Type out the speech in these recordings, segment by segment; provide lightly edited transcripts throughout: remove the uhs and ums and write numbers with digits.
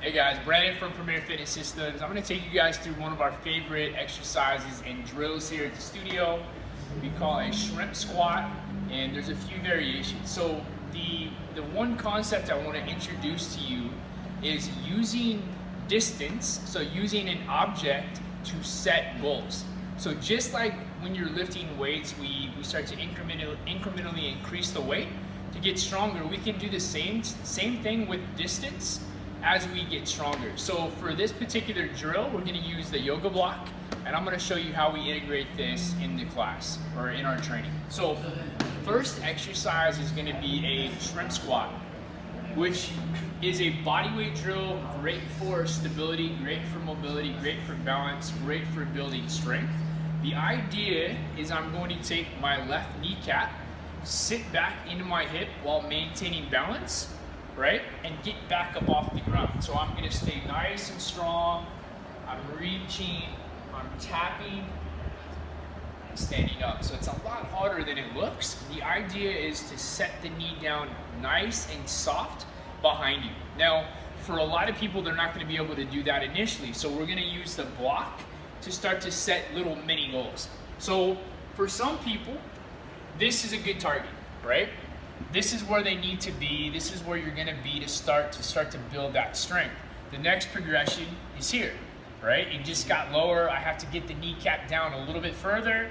Hey guys, Brandon from Premier Fitness Systems. I'm going to take you guys through one of our favorite exercises and drills here at the studio. We call it a shrimp squat, and there's a few variations. So the one concept I want to introduce to you is using distance, so using an object to set goals. So just like when you're lifting weights, we start to incrementally increase the weight to get stronger. We can do the same thing with distance as we get stronger. So for this particular drill, we're going to use the yoga block, and I'm going to show you how we integrate this in the class or in our training. So first exercise is going to be a shrimp squat, which is a bodyweight drill, great for stability, great for mobility, great for balance, great for building strength. The idea is I'm going to take my left kneecap, sit back into my hip while maintaining balance, right? And get back up off the ground. So I'm gonna stay nice and strong. I'm reaching, I'm tapping, and standing up. So it's a lot harder than it looks. The idea is to set the knee down nice and soft behind you. Now, for a lot of people, they're not gonna be able to do that initially. So we're gonna use the block to start to set little mini goals. So for some people, this is a good target, right? This is where they need to be. This is where you're gonna be to start to build that strength. The next progression is here, right? It just got lower. I have to get the kneecap down a little bit further.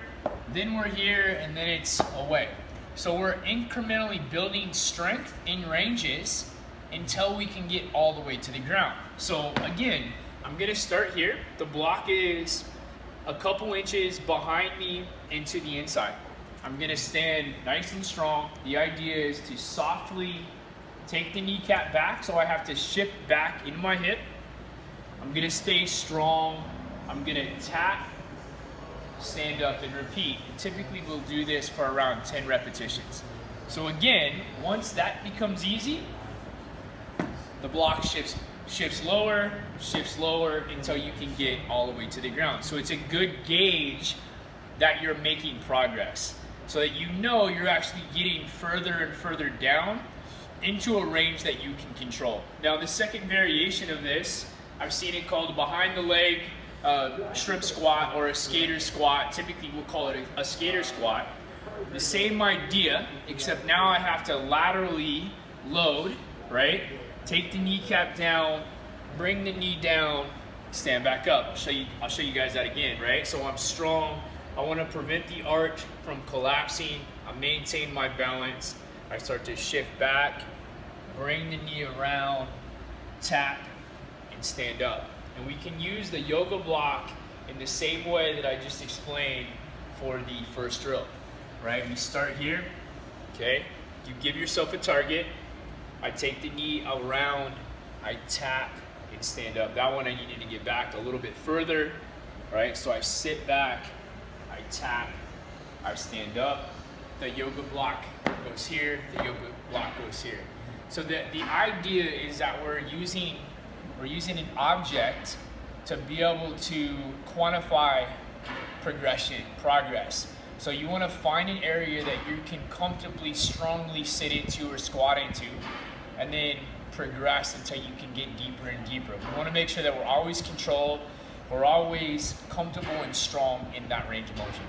Then we're here, and then it's away. So we're incrementally building strength in ranges until we can get all the way to the ground. So again, I'm gonna start here. The block is a couple inches behind me and to the inside. I'm gonna stand nice and strong. The idea is to softly take the kneecap back, so I have to shift back into my hip. I'm gonna stay strong. I'm gonna tap, stand up, and repeat. And typically we'll do this for around 10 repetitions. So again, once that becomes easy, the block shifts lower until you can get all the way to the ground. So it's a good gauge that you're making progress, so that you know you're actually getting further and further down into a range that you can control. Now the second variation of this, I've seen it called behind the leg shrimp squat or a skater squat. Typically we'll call it a skater squat. The same idea, except now I have to laterally load, right? Take the kneecap down, bring the knee down, stand back up. I'll show you guys that again, right? So I'm strong. I want to prevent the arch from collapsing. I maintain my balance. I start to shift back, bring the knee around, tap, and stand up. And we can use the yoga block in the same way that I just explained for the first drill, right? We start here, okay? You give yourself a target. I take the knee around, I tap, and stand up. That one I needed to get back a little bit further, right? So I sit back, I tap, I stand up. The yoga block goes here, the yoga block goes here. So the idea is that we're using an object to be able to quantify progress. So you want to find an area that you can comfortably, strongly sit into or squat into, and then progress until you can get deeper and deeper. We want to make sure that we're always controlled, we're always comfortable and strong in that range of motion.